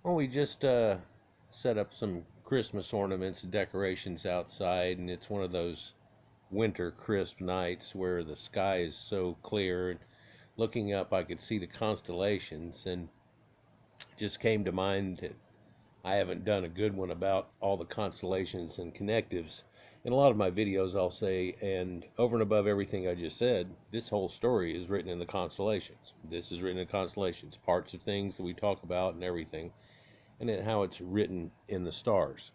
Well, we just set up some Christmas ornaments and decorations outside, and it's one of those winter crisp nights where the sky is so clear. And looking up, I could see the constellations, and it just came to mind that I haven't done a good one about all the constellations and connectives. In a lot of my videos, I'll say, and over and above everything I just said, this whole story is written in the constellations. This is written in constellations, parts of things that we talk about and everything, and then how it's written in the stars.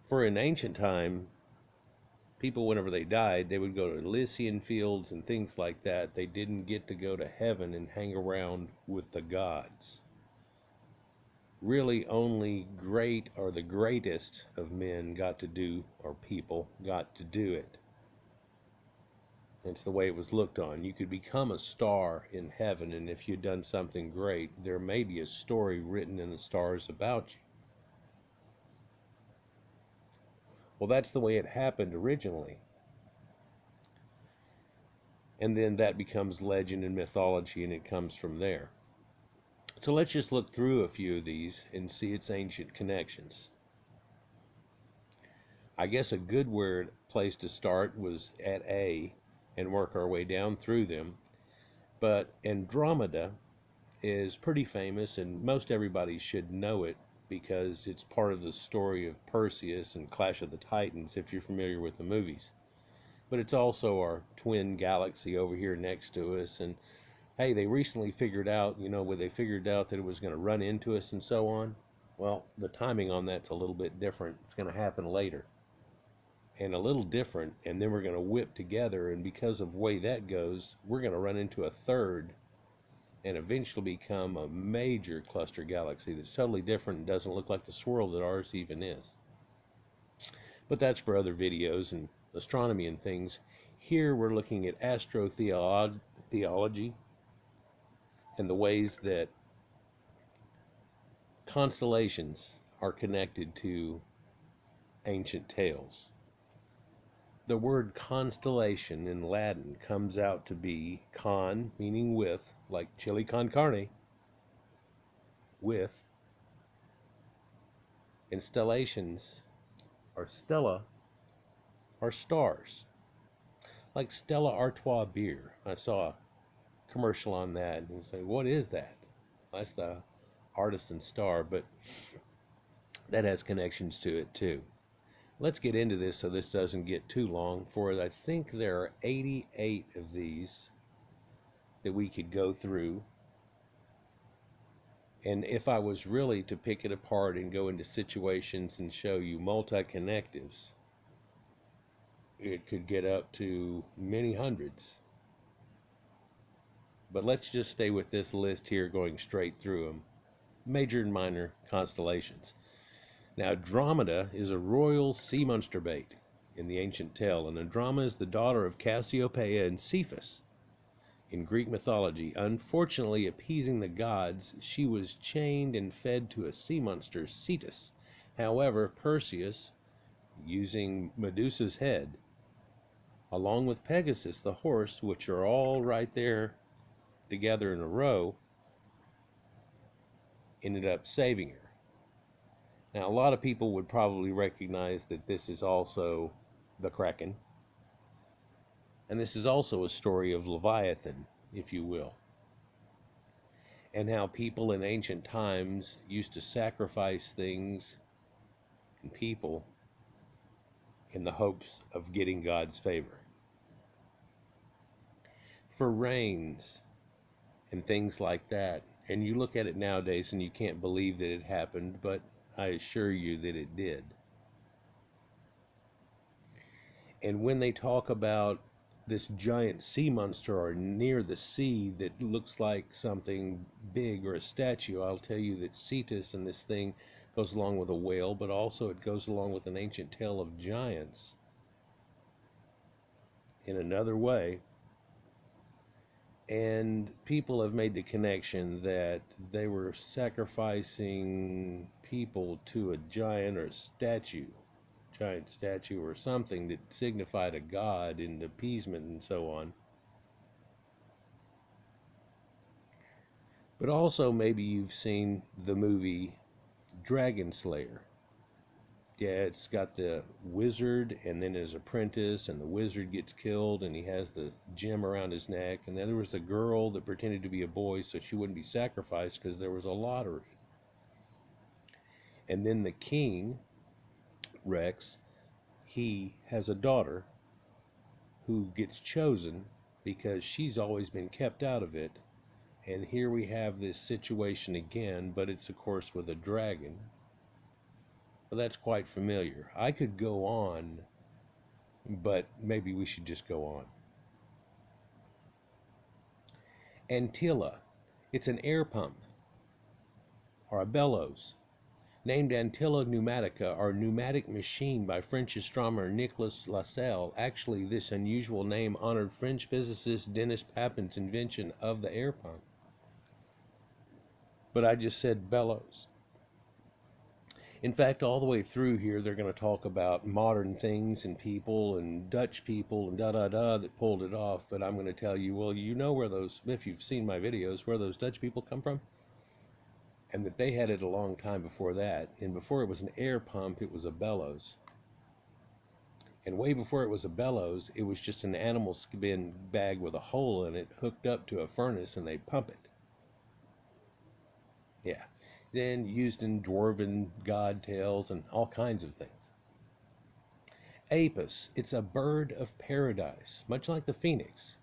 For in ancient time, people, whenever they died, they would go to Elysian fields and things like that. They didn't get to go to heaven and hang around with the gods. Really, only great or the greatest of men got to do, or people got to do it. It's the way it was looked on. You could become a star in heaven, and if you'd done something great, there may be a story written in the stars about you. Well, that's the way it happened originally. And then that becomes legend and mythology, and it comes from there. So let's just look through a few of these and see its ancient connections. I guess a good place to start was at A and work our way down through them. But Andromeda is pretty famous, and most everybody should know it because it's part of the story of Perseus and Clash of the Titans, if you're familiar with the movies. But it's also our twin galaxy over here next to us. And hey, they recently figured out, where they figured out that it was going to run into us and so on. Well, the timing on that's a little bit different. It's going to happen later and a little different, and then we're going to whip together, and because of the way that goes, we're going to run into a third and eventually become a major cluster galaxy that's totally different and doesn't look like the swirl that ours even is. But that's for other videos and astronomy and things. Here we're looking at astrotheology and the ways that constellations are connected to ancient tales. The word constellation in Latin comes out to be con, meaning with, like chili con carne, with, and stellations, or stella, are stars. Like Stella Artois beer. I saw a commercial on that and say, what is that? That's the artisan star, but that has connections to it too. Let's get into this so this doesn't get too long, for I think there are 88 of these that we could go through. And if I was really to pick it apart and go into situations and show you multi-connectives, it could get up to many hundreds. But let's just stay with this list here, going straight through them. Major and minor constellations. Now, Andromeda is a royal sea monster bait in the ancient tale, and Andromeda is the daughter of Cassiopeia and Cephas. In Greek mythology, unfortunately appeasing the gods, she was chained and fed to a sea monster, Cetus. However, Perseus, using Medusa's head, along with Pegasus, the horse, which are all right there together in a row, ended up saving her. Now, a lot of people would probably recognize that this is also the Kraken. And this is also a story of Leviathan, if you will. And how people in ancient times used to sacrifice things and people in the hopes of getting God's favor. For rains and things like that. And you look at it nowadays and you can't believe that it happened, but I assure you that it did. And when they talk about this giant sea monster or near the sea that looks like something big or a statue, I'll tell you that Cetus and this thing goes along with a whale, but also it goes along with an ancient tale of giants in another way. And people have made the connection that they were sacrificing people to a giant or giant statue or something that signified a god in appeasement and so on. But also maybe you've seen the movie Dragon Slayer. Yeah, it's got the wizard and then his apprentice, and the wizard gets killed and he has the gem around his neck. And then there was the girl that pretended to be a boy so she wouldn't be sacrificed because there was a lottery. And then the king, Rex, he has a daughter who gets chosen because she's always been kept out of it. And here we have this situation again, but it's of course with a dragon. Well, that's quite familiar. I could go on, but maybe we should just go on. Antilla. It's an air pump, or a bellows. Named Antilla Pneumatica, or pneumatic machine, by French astronomer Nicolas Lasselle. Actually, this unusual name honored French physicist Denis Papin's invention of the air pump. But I just said bellows. In fact, all the way through here, they're going to talk about modern things and people and Dutch people and da-da-da that pulled it off. But I'm going to tell you, well, you know where those, if you've seen my videos, where those Dutch people come from? And that they had it a long time before that. And before it was an air pump, it was a bellows. And way before it was a bellows, it was just an animal skin bag with a hole in it hooked up to a furnace, and they pump it. Yeah. Then used in dwarven god tales and all kinds of things. Apis, it's a bird of paradise, much like the phoenix.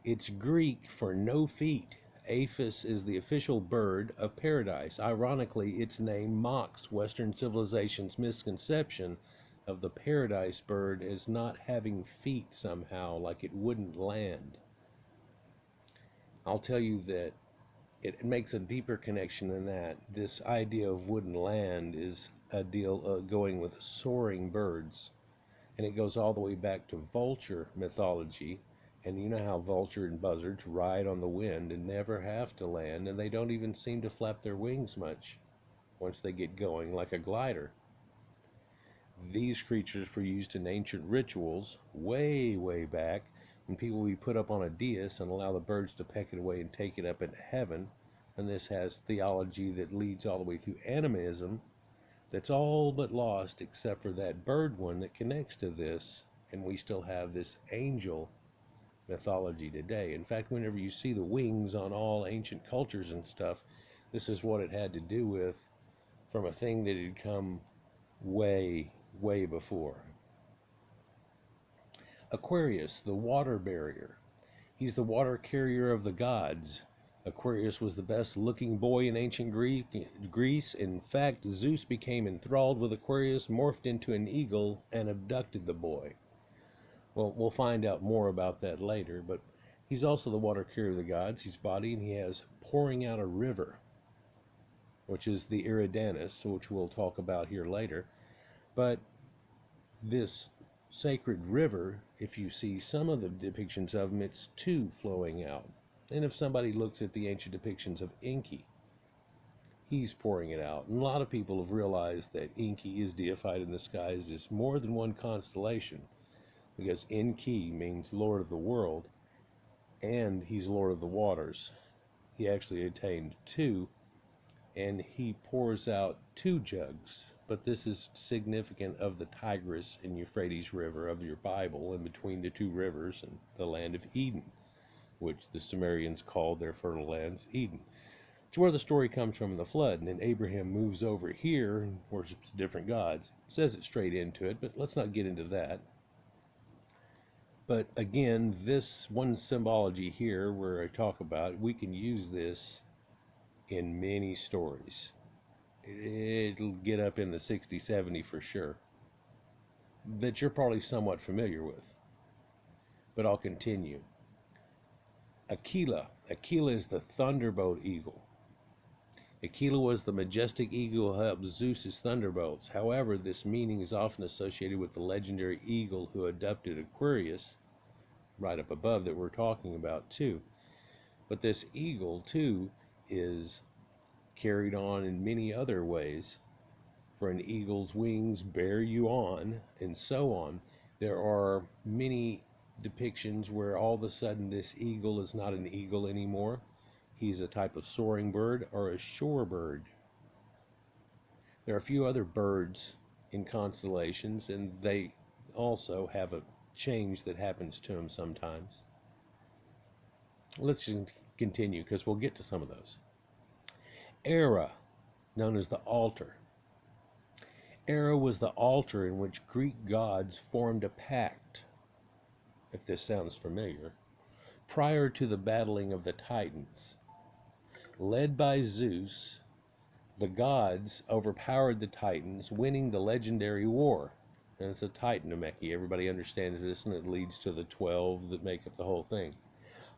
It's Greek for no feet. Apis is the official bird of paradise. Ironically, its name mocks Western civilization's misconception of the paradise bird as not having feet somehow, like it wouldn't land. I'll tell you that it makes a deeper connection than that. This idea of wooden land is a deal going with soaring birds. And it goes all the way back to vulture mythology. And you know how vulture and buzzards ride on the wind and never have to land, and they don't even seem to flap their wings much once they get going, like a glider. These creatures were used in ancient rituals way, way back, when people would be put up on a dais and allow the birds to peck it away and take it up into heaven. And this has theology that leads all the way through animism that's all but lost except for that bird one that connects to this, and we still have this angel mythology today. In fact, whenever you see the wings on all ancient cultures and stuff, this is what it had to do with, from a thing that had come way, way before. Aquarius, the water barrier. He's the water carrier of the gods. Aquarius was the best looking boy in ancient Greece. In fact, Zeus became enthralled with Aquarius, morphed into an eagle, and abducted the boy. Well, we'll find out more about that later, but he's also the water carrier of the gods. He's body, and he has pouring out a river, which is the Eridanus, which we'll talk about here later. But this sacred river, if you see some of the depictions of him, it's two flowing out. And if somebody looks at the ancient depictions of Enki, he's pouring it out. And a lot of people have realized that Enki is deified in the skies as more than one constellation, because Enki means Lord of the world, and he's Lord of the waters. He actually attained two, and he pours out two jugs. But this is significant of the Tigris and Euphrates River of your Bible, in between the two rivers and the land of Eden, which the Sumerians called their fertile lands Eden. It's where the story comes from in the flood, and then Abraham moves over here and worships different gods. Says it straight into it, but let's not get into that. But again, this one symbology here where I talk about, we can use this in many stories. It'll get up in the 60, 70 for sure, that you're probably somewhat familiar with. But I'll continue. Aquila. Aquila is the Thunderbolt Eagle. Aquila was the majestic eagle who helped Zeus's thunderbolts. However, this meaning is often associated with the legendary eagle who abducted Aquarius, right up above, that we're talking about too. But this eagle too is carried on in many other ways. For an eagle's wings bear you on, and so on. There are many depictions where all of a sudden this eagle is not an eagle anymore, He's a type of soaring bird or a shorebird. There are a few other birds in constellations, and they also have a change that happens to them sometimes. Let's just continue because we'll get to some of those. Era, known as the altar. Era was the altar in which Greek gods formed a pact, if this sounds familiar, prior to the battling of the Titans. Led by Zeus, the gods overpowered the Titans, winning the legendary war. And it's a Titanomachy. Everybody understands this, and it leads to the 12 that make up the whole thing.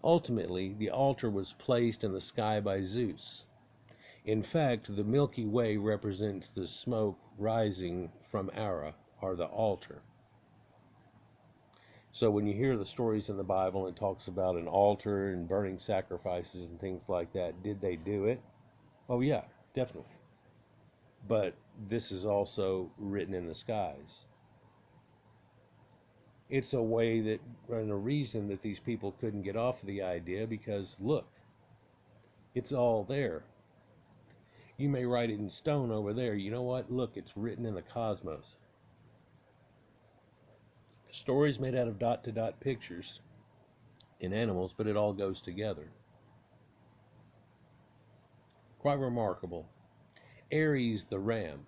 Ultimately, the altar was placed in the sky by Zeus. In fact, the Milky Way represents the smoke rising from Ara, or the altar. So when you hear the stories in the Bible and it talks about an altar and burning sacrifices and things like that, did they do it? Oh yeah, definitely. But this is also written in the skies. It's a way that, and a reason that these people couldn't get off of the idea, because look, it's all there. You may write it in stone over there. You know what? Look, it's written in the cosmos. Stories made out of dot-to-dot pictures in animals, but it all goes together. Quite remarkable. Ares the ram.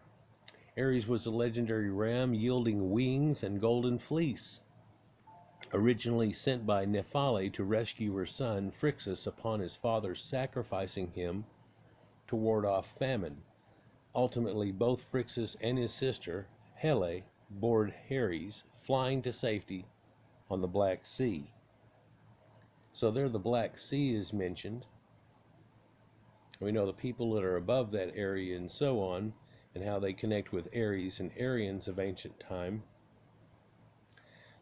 Ares was a legendary ram yielding wings and golden fleece. Originally sent by Nephele to rescue her son Phrixus upon his father sacrificing him to ward off famine. Ultimately, both Phrixus and his sister, Hele, board Ares, flying to safety on the Black Sea. So there the Black Sea is mentioned. We know the people that are above that area and so on, and how they connect with Ares and Aryans of ancient time.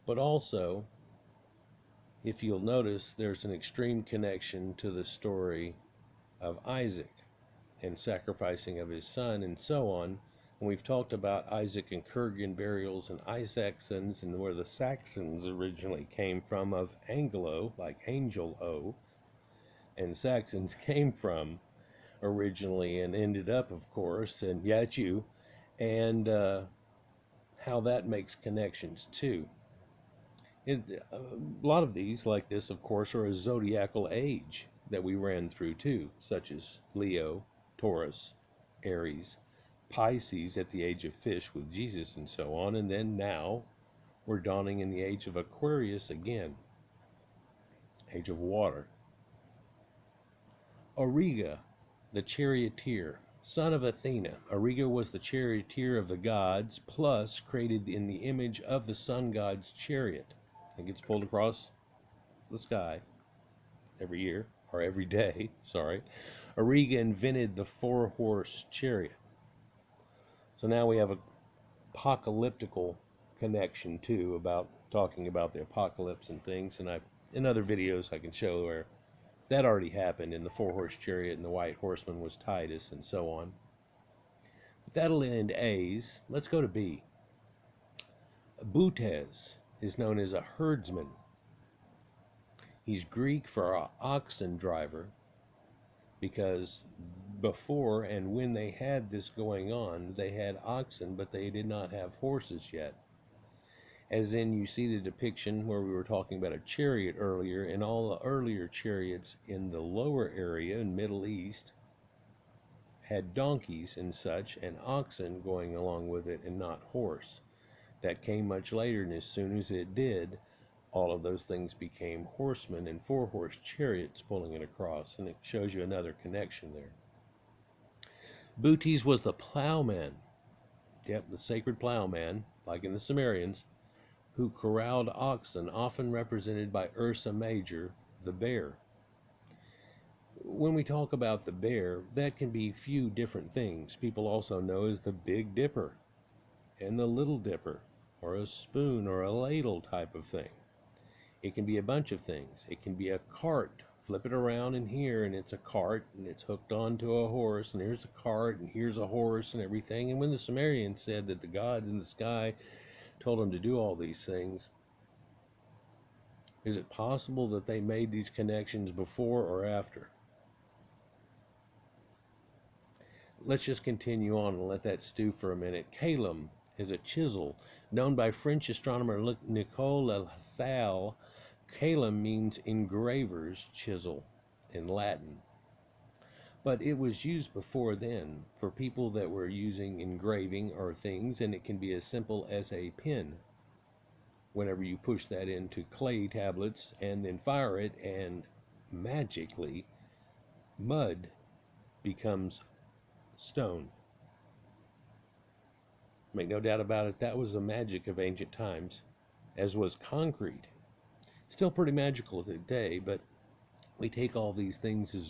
But also, if you'll notice, there's an extreme connection to the story of Isaac and sacrificing of his son and so on. And we've talked about Isaac and Kurgan burials and Isaacssons, and where the Saxons originally came from, of Anglo, like Angel O, and Saxons came from originally and ended up, of course, and yeah, it's you, and how that makes connections too. A lot of these, like this, of course, are a zodiacal age that we ran through too, such as Leo, Taurus, Aries, Pisces at the age of fish with Jesus and so on, and then now we're dawning in the age of Aquarius again, age of water. Auriga, the charioteer, son of Athena. Auriga was the charioteer of the gods, plus created in the image of the sun god's chariot. It gets pulled across the sky every year, or every day, sorry. Auriga invented the four-horse chariot. So now we have a apocalyptical connection too, about talking about the apocalypse and things, and in other videos I can show where that already happened in the four-horse chariot, and the white horseman was Titus and so on. But that'll end A's. Let's go to B. Butes is known as a herdsman. He's Greek for an oxen driver, because before and when they had this going on, they had oxen, but they did not have horses yet. As in, you see the depiction where we were talking about a chariot earlier, and all the earlier chariots in the lower area in Middle East had donkeys and such, and oxen going along with it, and not horse. That came much later, and as soon as it did, all of those things became horsemen and four-horse chariots pulling it across, and it shows you another connection there. Butes was the plowman. Yep, the sacred plowman, like in the Sumerians, who corralled oxen, often represented by Ursa Major, the bear. When we talk about the bear, that can be few different things. People also know as the Big Dipper and the Little Dipper, or a spoon or a ladle type of thing. It can be a bunch of things. It can be a cart. Flip it around in here, and it's a cart, and it's hooked onto a horse, and here's a cart, and here's a horse, and everything. And when the Sumerians said that the gods in the sky told them to do all these things, is it possible that they made these connections before or after? Let's just continue on and let that stew for a minute. Calum is a chisel known by French astronomer Nicole Lasalle. Calum means engraver's chisel in Latin. But it was used before then for people that were using engraving or things, and it can be as simple as a pin. Whenever you push that into clay tablets and then fire it, and magically mud becomes stone. Make no doubt about it, that was the magic of ancient times, as was concrete. Still pretty magical today, but we take all these things as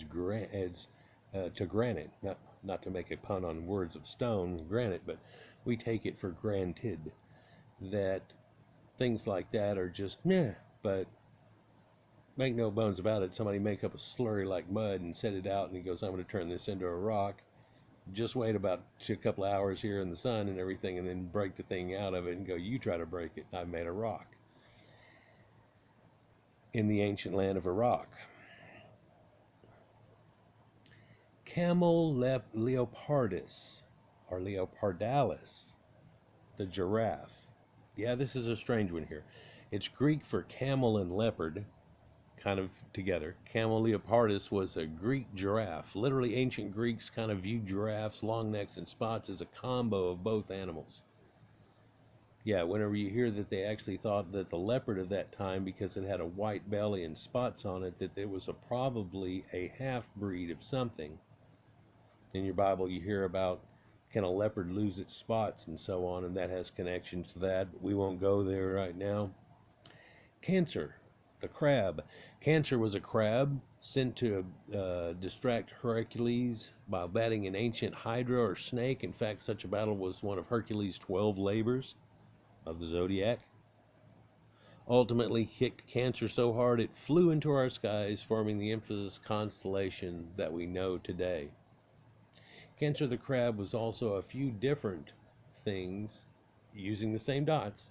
to granted. Not to make a pun on words of stone, granite, but we take it for granted that things like that are just meh. But make no bones about it, somebody make up a slurry like mud and set it out, and he goes, I'm going to turn this into a rock. Just wait about a couple of hours here in the sun and everything, and then break the thing out of it and go, you try to break it. I've made a rock. In the ancient land of Iraq. Camel leopardus, or leopardalis, the giraffe. Yeah, this is a strange one here. It's Greek for camel and leopard, kind of together. Camel leopardus was a Greek giraffe. Literally, ancient Greeks kind of viewed giraffes, long necks, and spots as a combo of both animals. Yeah, whenever you hear that they actually thought that the leopard of that time, because it had a white belly and spots on it, that it was probably a half-breed of something. In your Bible, you hear about, can a leopard lose its spots and so on, and that has connections to that, but we won't go there right now. Cancer, the crab. Cancer was a crab sent to distract Hercules by battling an ancient hydra or snake. In fact, such a battle was one of Hercules' 12 labors of the zodiac. Ultimately kicked Cancer so hard it flew into our skies, forming the infamous constellation that we know today. Cancer the crab was also a few different things using the same dots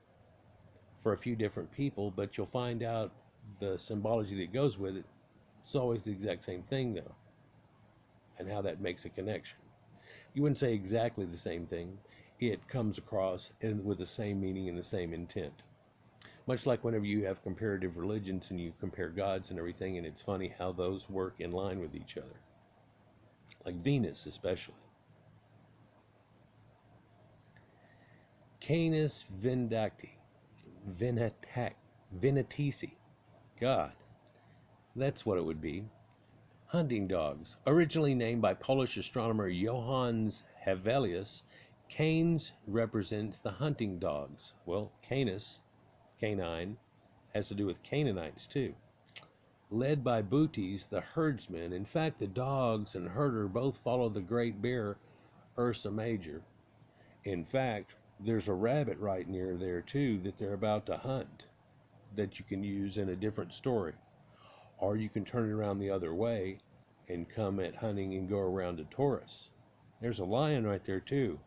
for a few different people, but you'll find out the symbology that goes with it. It's always the exact same thing, though, and how that makes a connection. You wouldn't say exactly the same thing. It comes across with the same meaning and the same intent. Much like whenever you have comparative religions and you compare gods and everything, and it's funny how those work in line with each other. Like Venus, especially. Canis venatici. God, that's what it would be. Hunting dogs. Originally named by Polish astronomer Johannes Hevelius, Canis represents the hunting dogs. Well, Canis, canine, has to do with Canaanites too. Led by Bootes, the herdsman. In fact, the dogs and herder both follow the great bear, Ursa Major. In fact, there's a rabbit right near there too that they're about to hunt that you can use in a different story. Or you can turn it around the other way and come at hunting and go around to Taurus. There's a lion right there too.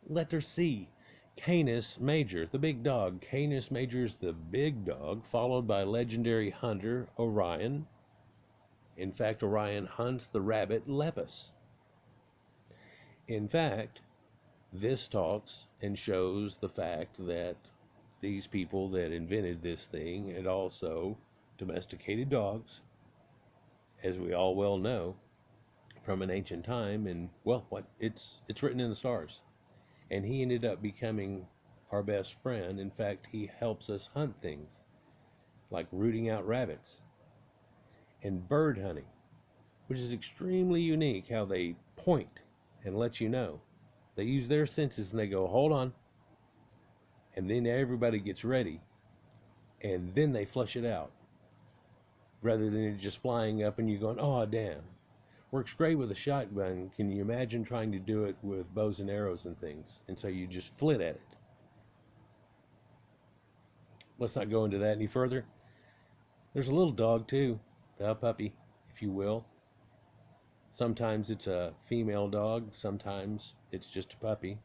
Letter C. Canis Major, the big dog. Canis Major is the big dog, followed by legendary hunter Orion. In fact, Orion hunts the rabbit Lepus. In fact, this talks and shows the fact that these people that invented this thing had also domesticated dogs, as we all well know, from an ancient time, and well, it's written in the stars. And he ended up becoming our best friend. In fact, he helps us hunt things, like rooting out rabbits, and bird hunting, which is extremely unique how they point and let you know. They use their senses and they go, hold on. And then everybody gets ready. And then they flush it out. Rather than it just flying up and you going, oh, damn. Works great with a shotgun. Can you imagine trying to do it with bows and arrows and things? And so you just flit at it. Let's not go into that any further. There's a little dog too, the puppy, if you will. Sometimes it's a female dog, sometimes it's just a puppy.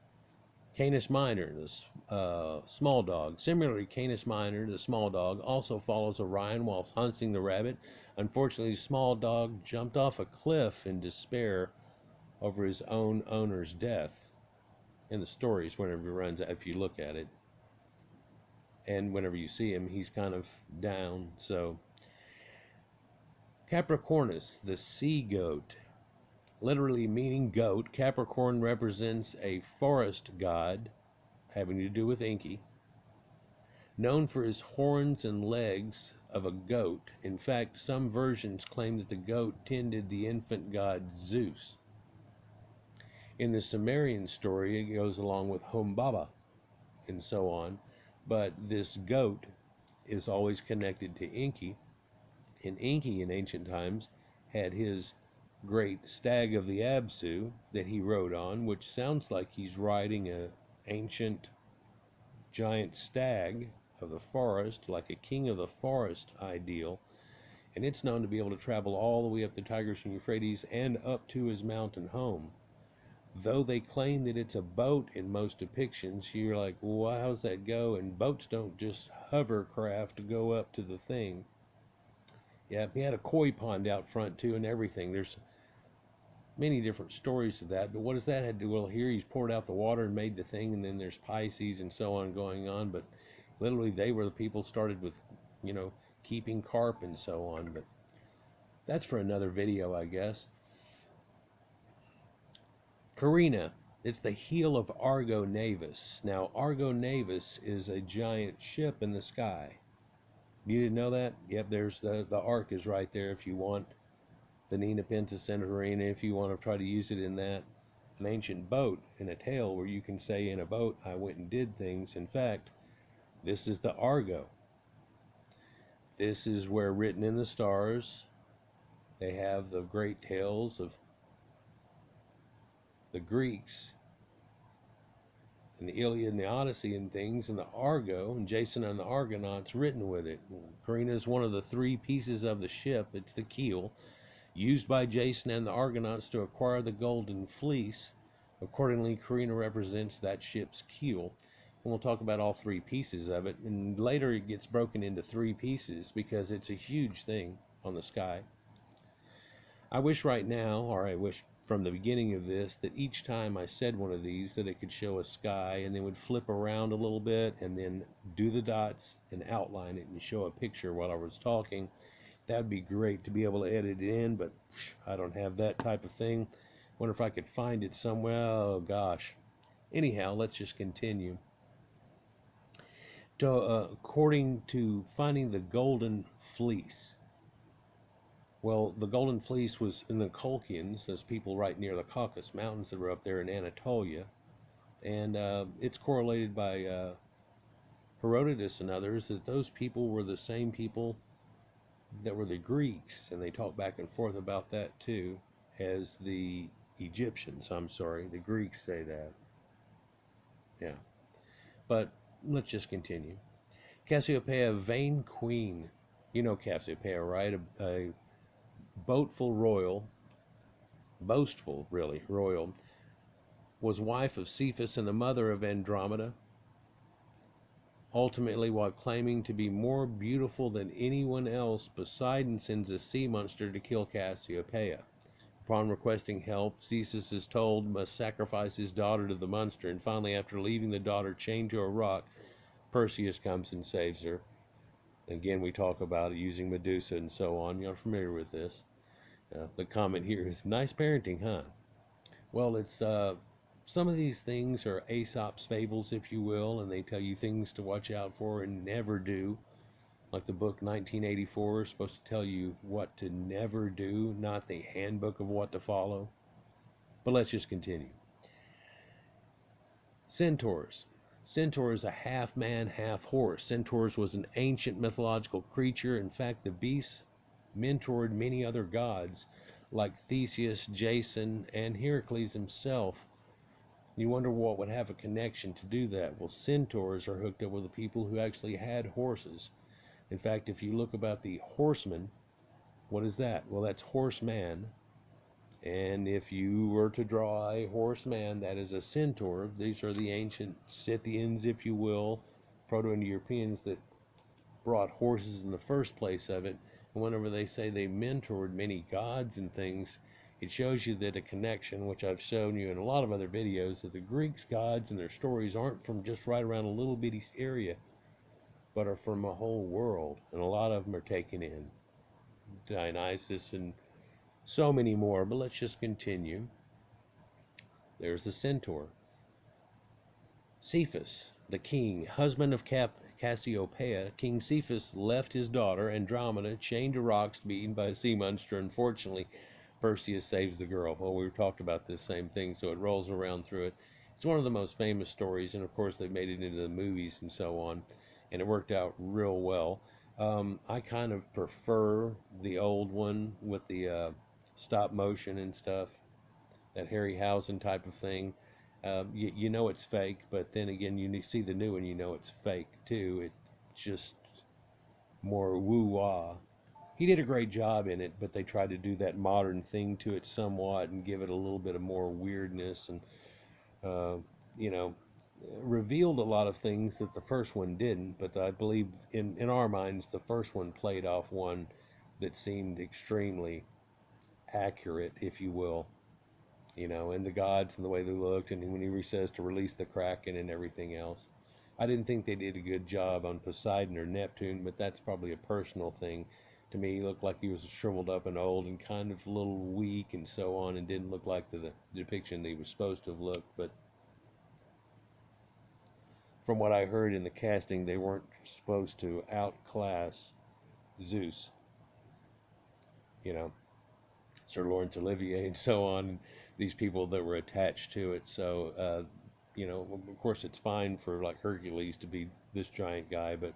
Canis Minor, the small dog. Similarly, Canis Minor, the small dog, also follows Orion while hunting the rabbit. Unfortunately, the small dog jumped off a cliff in despair over his own owner's death. In the stories, whenever he runs, if you look at it, and whenever you see him, he's kind of down. So, Capricornus, the Sea Goat. Literally meaning goat, Capricorn represents a forest god having to do with Inky, known for his horns and legs of a goat. In fact, some versions claim that the goat tended the infant god Zeus. In the Sumerian story, it goes along with Humbaba and so on, but this goat is always connected to Inky, and Inky in ancient times had his great stag of the Absu that he rode on, which sounds like he's riding a ancient giant stag of the forest, like a king of the forest ideal, and it's known to be able to travel all the way up the Tigris and Euphrates and up to his mountain home. Though they claim that it's a boat in most depictions, you're like, well, how's that go? And boats don't just hovercraft go up to the thing. Yeah, he had a koi pond out front too and everything. There's many different stories to that, but what does that have to do? Well, here he's poured out the water and made the thing, and then there's Pisces and so on going on, but literally they were the people started with, keeping carp and so on, but that's for another video, I guess. Carina, it's the heel of Argo Navis. Now, Argo Navis is a giant ship in the sky. You didn't know that? Yep, there's the arc is right there if you want the Nina Pinta Centaurina, if you want to try to use it in that. An ancient boat in a tale where you can say in a boat, I went and did things. In fact, this is the Argo. This is where written in the stars, they have the great tales of the Greeks and the Iliad and the Odyssey and things, and the Argo and Jason and the Argonauts written with it. Carina is one of the three pieces of the ship. It's the keel, used by Jason and the Argonauts to acquire the Golden Fleece. Accordingly, Carina represents that ship's keel. And we'll talk about all three pieces of it. And later it gets broken into three pieces because it's a huge thing on the sky. I wish right now, or I wish from the beginning of this, that each time I said one of these, that it could show a sky and then would flip around a little bit and then do the dots and outline it and show a picture while I was talking. That'd be great to be able to edit it in, but I don't have that type of thing. Wonder if I could find it somewhere. Oh gosh. Anyhow, let's just continue. According to finding the Golden Fleece. Well, the Golden Fleece was in the Colchians, those people right near the Caucasus Mountains that were up there in Anatolia. And it's correlated by Herodotus and others that those people were the same people that were the Greeks, and they talk back and forth about that too, as the Egyptians. I'm sorry, the Greeks say that. Yeah. But let's just continue. Cassiopeia, vain queen. You know Cassiopeia, right? A boastful, really, royal, was wife of Cephas and the mother of Andromeda. Ultimately, while claiming to be more beautiful than anyone else, Poseidon sends a sea monster to kill Cassiopeia. Upon requesting help, Theseus is told must sacrifice his daughter to the monster, and finally, after leaving the daughter chained to a rock, Perseus comes and saves her. Again, we talk about it using Medusa and so on. You're familiar with this. The comment here is, nice parenting, huh? Well, it's some of these things are Aesop's fables, if you will, and they tell you things to watch out for and never do. Like the book 1984 is supposed to tell you what to never do, not the handbook of what to follow. But let's just continue. Centaurs. Centaur is a half man, half horse. Centaurs was an ancient mythological creature. In fact, the beasts mentored many other gods like Theseus, Jason, and Heracles himself. You wonder what would have a connection to do that. Well, centaurs are hooked up with the people who actually had horses. In fact, if you look about the horseman, what is that? Well, that's horseman, And if you were to draw a horseman, that is a centaur. These are the ancient Scythians, if you will, Proto-Indo-Europeans that brought horses in the first place of it. And whenever they say they mentored many gods and things, it shows you that a connection, which I've shown you in a lot of other videos, that the Greeks' gods and their stories aren't from just right around a little bitty area, but are from a whole world. And a lot of them are taken in. Dionysus and so many more, but let's just continue. There's the centaur. Cephas, the king, husband of Cassiopeia, King Cephas left his daughter Andromeda chained to rocks to be eaten by a sea monster. Unfortunately, Perseus saves the girl. Well, we talked about this same thing, so it rolls around through it. It's one of the most famous stories, and of course they made it into the movies and so on, and it worked out real well. I kind of prefer the old one with the stop motion and stuff, that Harryhausen type of thing. You know it's fake, but then again, you see the new one, you know it's fake too. It's just more woo-wah. He did a great job in it, but they tried to do that modern thing to it somewhat and give it a little bit of more weirdness and, uh, you know, revealed a lot of things that the first one didn't. But I believe in our minds, the first one played off one that seemed extremely accurate, if you will, and the gods and the way they looked, and when he says to release the Kraken and everything else. I didn't think they did a good job on Poseidon or Neptune, but that's probably a personal thing. To me, he looked like he was shriveled up and old and kind of a little weak and so on, and didn't look like the depiction that he was supposed to have looked. But from what I heard in the casting, they weren't supposed to outclass Zeus, you know, Sir Laurence Olivier and so on, these people that were attached to it. So, of course, it's fine for like Hercules to be this giant guy, but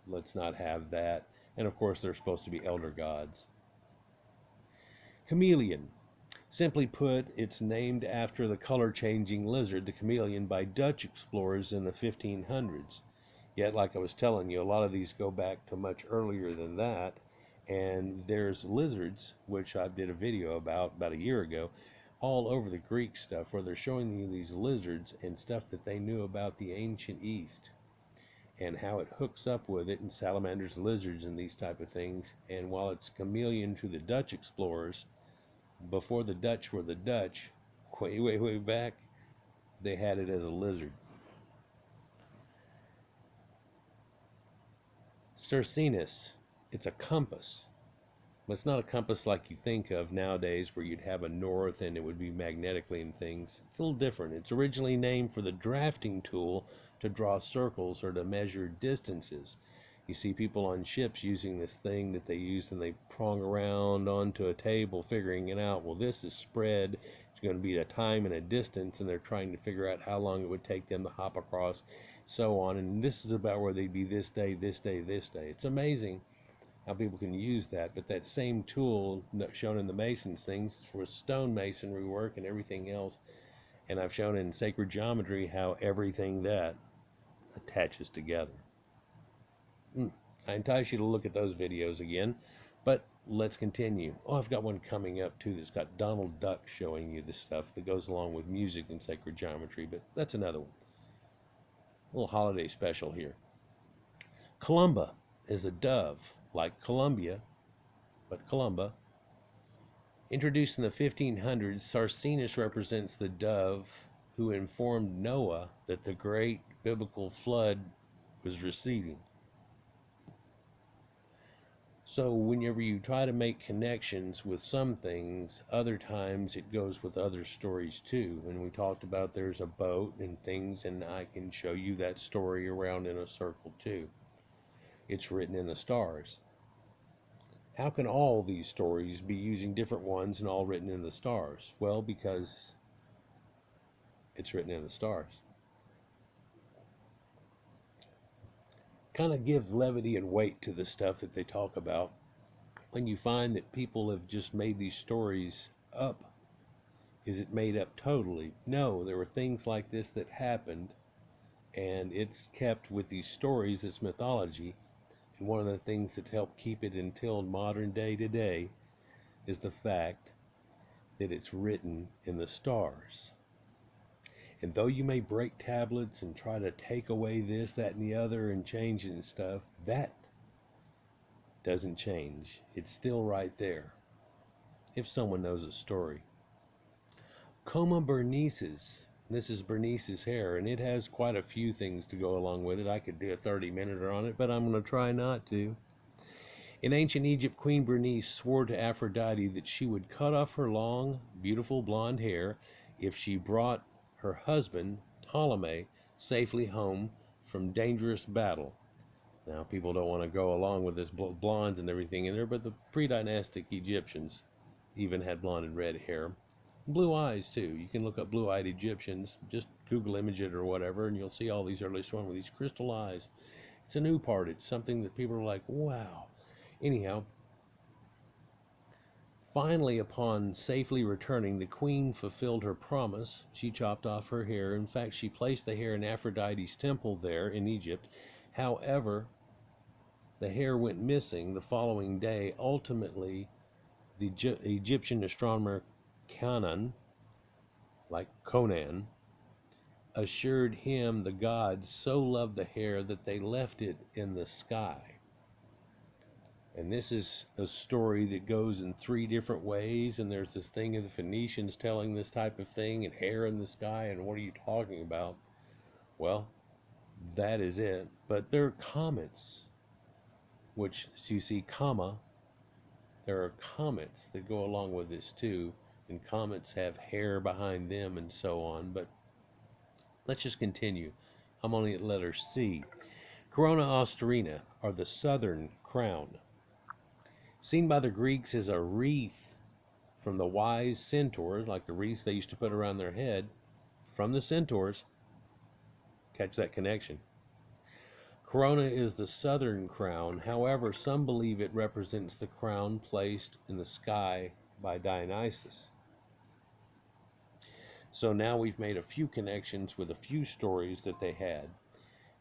let's not have that. And of course, they're supposed to be elder gods. Chameleon. Simply put, it's named after the color-changing lizard, the chameleon, by Dutch explorers in the 1500s. Yet, like I was telling you, a lot of these go back to much earlier than that. And there's lizards, which I did a video about a year ago, all over the Greek stuff, where they're showing you these lizards and stuff that they knew about the ancient East and how it hooks up with it, and salamanders, lizards, and these type of things. And while it's chameleon to the Dutch explorers, before the Dutch were the Dutch, way, way, way back, they had it as a lizard. Cercinus, it's a compass. But it's not a compass like you think of nowadays, where you'd have a north and it would be magnetically and things. It's a little different. It's originally named for the drafting tool to draw circles or to measure distances. You see people on ships using this thing that they use, and they prong around onto a table figuring it out. Well, this is spread. It's going to be a time and a distance, and they're trying to figure out how long it would take them to hop across, so on. And this is about where they'd be this day, this day, this day. It's amazing how people can use that. But that same tool shown in the masons things for stone masonry work and everything else. And I've shown in sacred geometry how everything that attaches together. I entice you to look at those videos again, but let's continue. Oh, I've got one coming up too that's got Donald Duck showing you the stuff that goes along with music and sacred geometry, but that's another one. A little holiday special here. Columba is a dove, like Columbia, but Columba. Introduced in the 1500s, Cercinus represents the dove who informed Noah that the great biblical flood was receding. So whenever you try to make connections with some things, other times it goes with other stories too. And we talked about there's a boat and things, and I can show you that story around in a circle too. It's written in the stars. How can all these stories be using different ones and all written in the stars? Well, because it's written in the stars. Kind of gives levity and weight to the stuff that they talk about. When you find that people have just made these stories up, is it made up totally? No, there were things like this that happened, and it's kept with these stories. It's mythology. And one of the things that helped keep it until modern day today is the fact that it's written in the stars. And though you may break tablets and try to take away this, that, and the other and change it and stuff, that doesn't change. It's still right there, if someone knows a story. Coma Bernice's. This is Bernice's hair, and it has quite a few things to go along with it. I could do a 30-minute on it, but I'm going to try not to. In ancient Egypt, Queen Bernice swore to Aphrodite that she would cut off her long, beautiful blonde hair if she brought her husband, Ptolemy, safely home from dangerous battle. Now, people don't want to go along with this blondes and everything in there, but the pre-dynastic Egyptians even had blonde and red hair. Blue eyes, too. You can look up blue-eyed Egyptians. Just Google image it or whatever, and you'll see all these earliest ones with these crystal eyes. It's a new part. It's something that people are like, wow. Anyhow, finally, upon safely returning, the queen fulfilled her promise. She chopped off her hair. In fact, she placed the hair in Aphrodite's temple there in Egypt. However, the hair went missing the following day. Ultimately, the Egyptian astronomer Conan, like Conan, assured him the gods so loved the hair that they left it in the sky. And this is a story that goes in 3 different ways, and there's this thing of the Phoenicians telling this type of thing, and hair in the sky, and what are you talking about? Well, that is it. But there are comets, which, so you see, comma, there are comets that go along with this too, and comets have hair behind them and so on. But let's just continue. I'm only at letter C. Corona Austerina, or the southern crown. Seen by the Greeks as a wreath from the wise centaurs, like the wreaths they used to put around their head, from the centaurs. Catch that connection. Corona is the southern crown. However, some believe it represents the crown placed in the sky by Dionysus. So now we've made a few connections with a few stories that they had.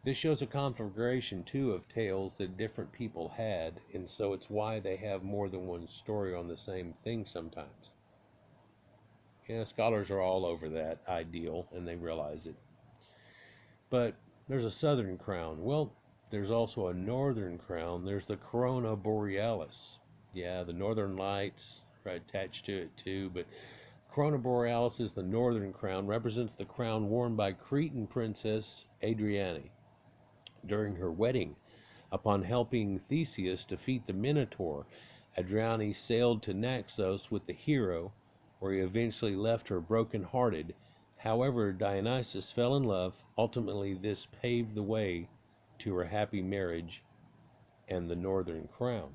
This shows a configuration, too, of tales that different people had, and so it's why they have more than one story on the same thing sometimes. Yeah, scholars are all over that ideal, and they realize it. But there's a southern crown. Well, there's also a northern crown. There's the Corona Borealis. Yeah, the northern lights are attached to it, too, but Corona Borealis is the northern crown, represents the crown worn by Cretan princess Adriane during her wedding. Upon helping Theseus defeat the Minotaur, Adriane sailed to Naxos with the hero, where he eventually left her broken-hearted. However, Dionysus fell in love. Ultimately, this paved the way to her happy marriage and the northern crown.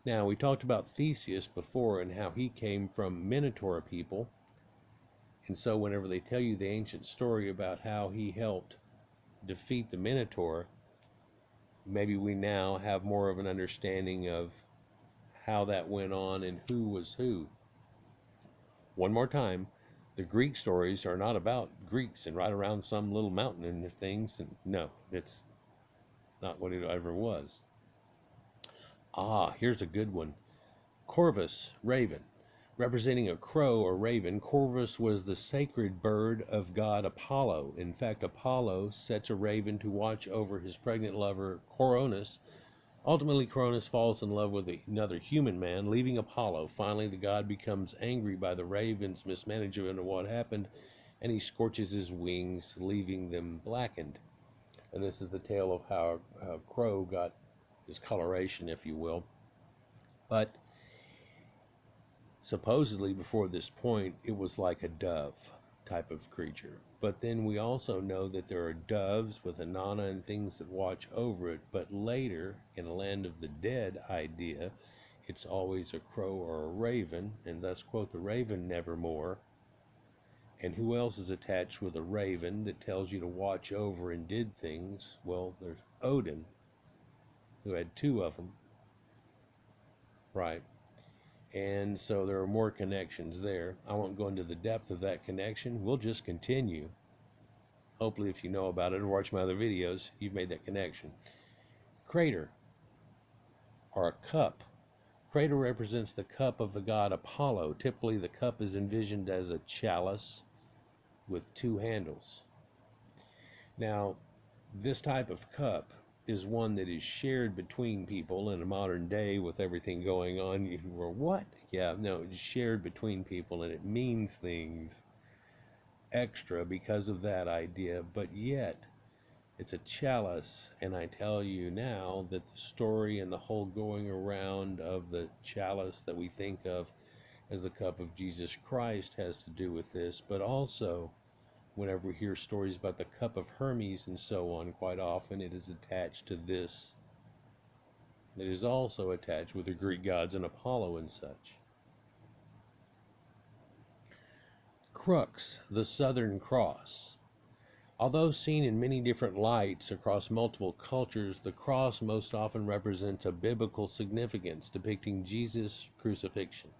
Now, we talked about Theseus before and how he came from Minotaur people. And so whenever they tell you the ancient story about how he helped defeat the Minotaur, maybe we now have more of an understanding of how that went on and who was who. One more time, the Greek stories are not about Greeks and right around some little mountain and things. And no, it's not what it ever was. Here's a good one. Corvus Raven. Representing a crow or raven, Corvus was the sacred bird of god Apollo. In fact, Apollo sets a raven to watch over his pregnant lover, Cronus. Ultimately, Cronus falls in love with another human man, leaving Apollo. Finally, the god becomes angry by the raven's mismanagement of what happened, and he scorches his wings, leaving them blackened. And this is the tale of how a crow got his coloration, if you will. But supposedly, before this point, it was like a dove type of creature. But then we also know that there are doves with Inanna and things that watch over it. But later, in a land of the dead idea, it's always a crow or a raven, and thus, quote, the raven nevermore. And who else is attached with a raven that tells you to watch over and did things? Well, there's Odin, who had 2 of them. Right. And so there are more connections there. I won't go into the depth of that connection. We'll just continue. Hopefully, if you know about it or watch my other videos, you've made that connection. Crater, or a cup. Crater represents the cup of the god Apollo. Typically, the cup is envisioned as a chalice with two handles. Now, this type of cup is one that is shared between people in a modern day with everything going on. You were, what? Yeah, no, it's shared between people, and it means things extra because of that idea, but yet it's a chalice. And I tell you now that the story and the whole going around of the chalice that we think of as the cup of Jesus Christ has to do with this, but also whenever we hear stories about the cup of Hermes and so on, quite often it is attached to this. It is also attached with the Greek gods and Apollo and such. Crux, the Southern Cross. Although seen in many different lights across multiple cultures, the cross most often represents a biblical significance depicting Jesus' crucifixion.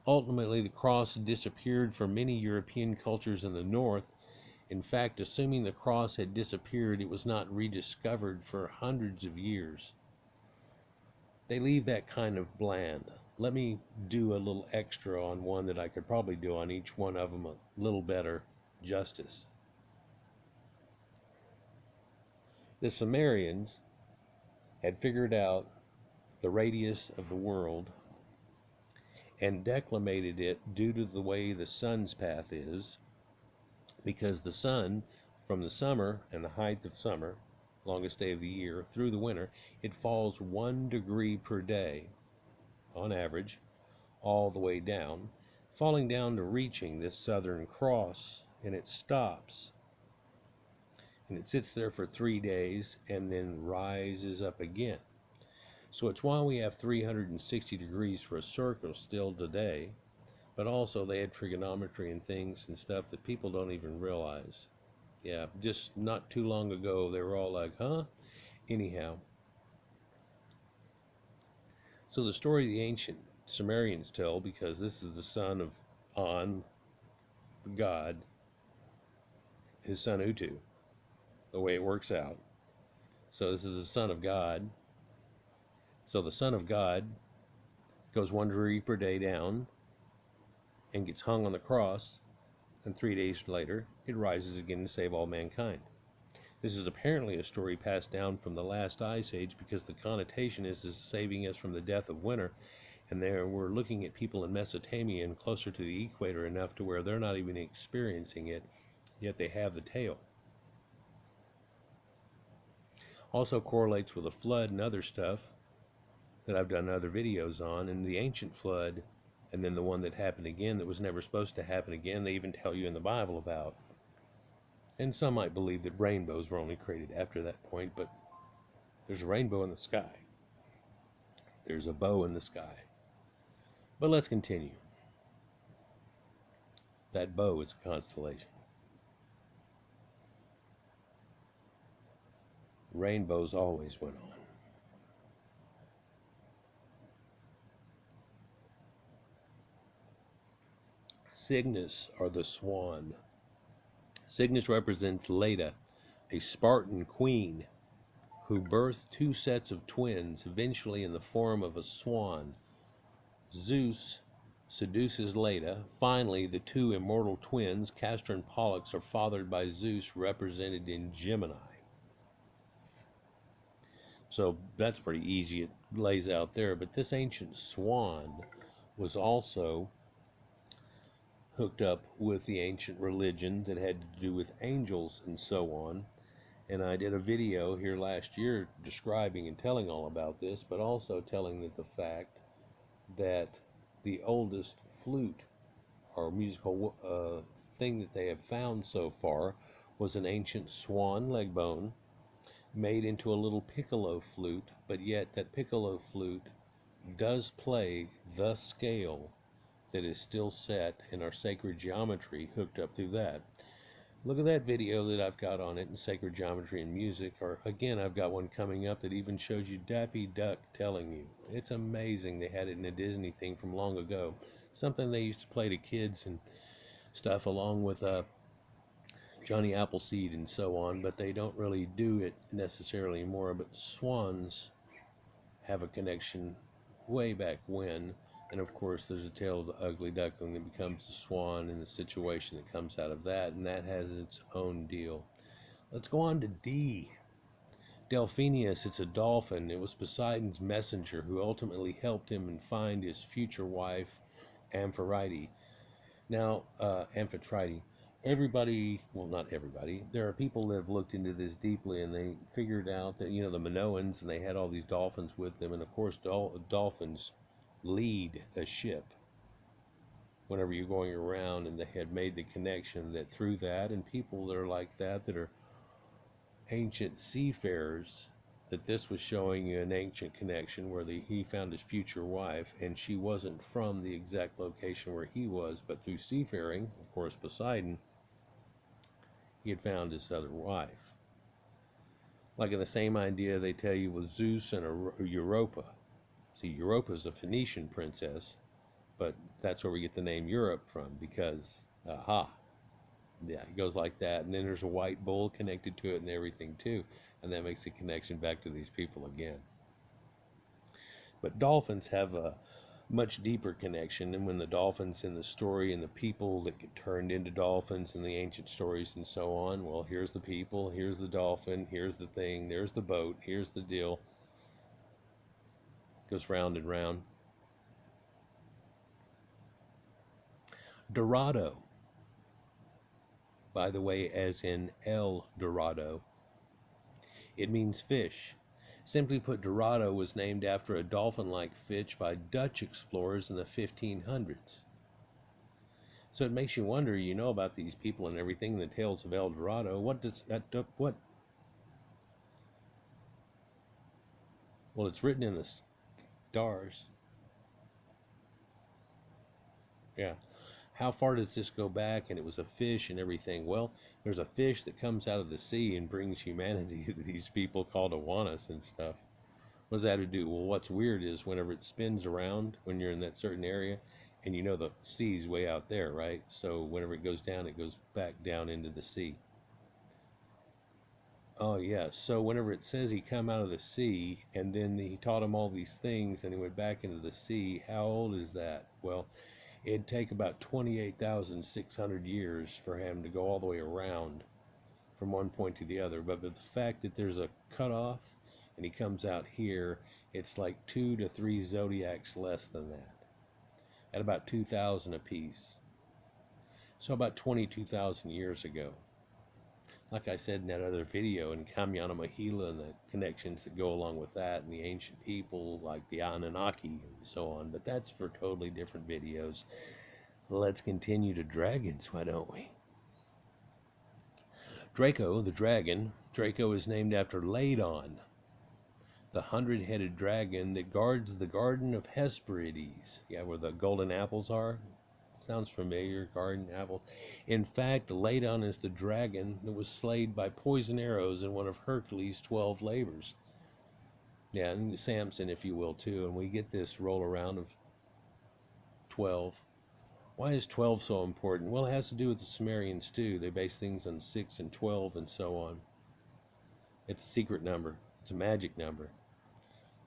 Ultimately, the cross disappeared from many European cultures in the north. In fact, assuming the cross had disappeared, it was not rediscovered for hundreds of years. They leave that kind of bland. Let me do a little extra on one that I could probably do on each one of them a little better justice. The Sumerians had figured out the radius of the world and declimated it due to the way the sun's path is, because the sun, from the summer and the height of summer, longest day of the year, through the winter, it falls 1 degree per day, on average, all the way down, falling down to reaching this southern cross, and it stops. And it sits there for 3 days and then rises up again. So it's why we have 360 degrees for a circle still today, but also they had trigonometry and things and stuff that people don't even realize. Yeah, just not too long ago, they were all like, huh? Anyhow. So the story the ancient Sumerians tell, because this is the son of An, the god, his son Utu, the way it works out. So this is the son of God. So the son of God goes 1 degree per day down and gets hung on the cross, and 3 days later it rises again to save all mankind. This is apparently a story passed down from the last ice age, because the connotation is saving us from the death of winter, and there we're looking at people in Mesopotamia and closer to the equator enough to where they're not even experiencing it, yet they have the tale. Also correlates with a flood and other stuff that I've done other videos on, and the ancient flood, and then the one that happened again that was never supposed to happen again, they even tell you in the Bible about. And some might believe that rainbows were only created after that point, but there's a rainbow in the sky. There's a bow in the sky. But let's continue. That bow is a constellation. Rainbows always went on. Cygnus, or the swan. Cygnus represents Leda, a Spartan queen who birthed 2 sets of twins, eventually in the form of a swan. Zeus seduces Leda. Finally, the 2 immortal twins, Castor and Pollux, are fathered by Zeus, represented in Gemini. So that's pretty easy. It lays out there. But this ancient swan was also hooked up with the ancient religion that had to do with angels and so on. And I did a video here last year describing and telling all about this, but also telling that the fact that the oldest flute or musical thing that they have found so far was an ancient swan leg bone made into a little piccolo flute, but yet that piccolo flute does play the scale that is still set in our sacred geometry, hooked up through that. Look at that video that I've got on it in sacred geometry and music, or again, I've got one coming up that even shows you Daffy Duck telling you. It's amazing. They had it in a Disney thing from long ago. Something they used to play to kids and stuff along with Johnny Appleseed and so on, but they don't really do it necessarily anymore. But swans have a connection way back when. And of course, there's a tale of the ugly duckling that becomes the swan and the situation that comes out of that, and that has its own deal. Let's go on to D. Delphinius, it's a dolphin. It was Poseidon's messenger who ultimately helped him and find his future wife, Amphitrite. Now, Amphitrite. Everybody, well, not everybody, there are people that have looked into this deeply and they figured out that, the Minoans, and they had all these dolphins with them. And of course, dolphins lead a ship whenever you're going around, and they had made the connection that through that, and people that are like that are ancient seafarers, that this was showing you an ancient connection where he found his future wife, and she wasn't from the exact location where he was, but through seafaring, of course, Poseidon, he had found his other wife. Like in the same idea they tell you with Zeus and Europa. See, Europa's a Phoenician princess, but that's where we get the name Europe from, because, yeah, it goes like that. And then there's a white bull connected to it and everything too. And that makes a connection back to these people again. But dolphins have a much deeper connection. And when the dolphins in the story and the people that get turned into dolphins in the ancient stories and so on, well, here's the people, here's the dolphin, here's the thing, there's the boat, here's the deal. Goes round and round. Dorado, by the way, as in El Dorado. It means fish. Simply put, Dorado was named after a dolphin-like fish by Dutch explorers in the 1500s. So it makes you wonder, about these people and everything, the tales of El Dorado. What does that, what? Well, it's written in the stars. Yeah. How far does this go back? And it was a fish and everything. Well, there's a fish that comes out of the sea and brings humanity to these people called Awanas and stuff. What does that have to do? Well, what's weird is whenever it spins around when you're in that certain area, and the sea's way out there, right? So whenever it goes down, it goes back down into the sea. Oh, yeah. So whenever it says he come out of the sea, and then he taught him all these things, and he went back into the sea, how old is that? Well, it'd take about 28,600 years for him to go all the way around from one point to the other. But the fact that there's a cutoff and he comes out here, it's like 2 to 3 zodiacs less than that, at about 2,000 apiece. So about 22,000 years ago. Like I said in that other video, in Kamyana Mahila and the connections that go along with that, and the ancient people like the Anunnaki and so on. But that's for totally different videos. Let's continue to dragons, why don't we? Draco, the dragon. Draco is named after Ladon, the 100-headed dragon that guards the Garden of Hesperides. Yeah, where the golden apples are. Sounds familiar, garden apples. In fact, Ladon is the dragon that was slayed by poison arrows in one of Hercules' 12 labors. Yeah, and Samson, if you will, too. And we get this roll around of 12. Why is 12 so important? Well, it has to do with the Sumerians, too. They base things on 6 and 12 and so on. It's a secret number. It's a magic number.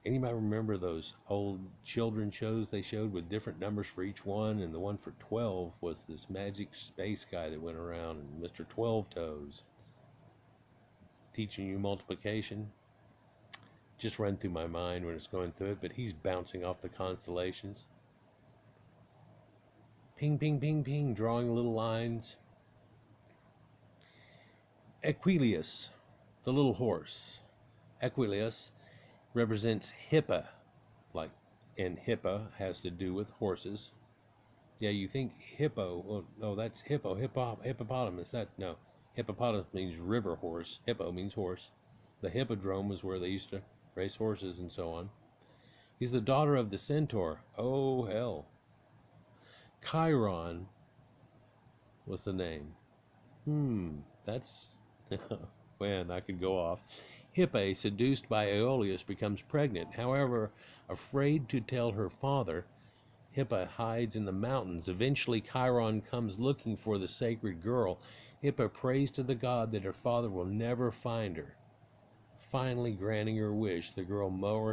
Anybody remember those old children shows they showed with different numbers for each one? And the one for 12 was this magic space guy that went around, and Mr. 12 Toes, teaching you multiplication. Just run through my mind when it's going through it, but he's bouncing off the constellations. Ping, ping, ping, ping, drawing little lines. Equilius, the little horse. Equilius represents Hippa, and Hippa has to do with horses. Yeah, you think hippo, oh, that's hippopotamus, no, hippopotamus means river horse, hippo means horse. The hippodrome was where they used to race horses and so on. He's the daughter of the Centaur. Oh, hell. Chiron was the name. That's, man, I could go off. Hippa, seduced by Aeolus, becomes pregnant. However, afraid to tell her father, Hippa hides in the mountains. Eventually, Chiron comes looking for the sacred girl. Hippa prays to the god that her father will never find her. Finally granting her wish, the girl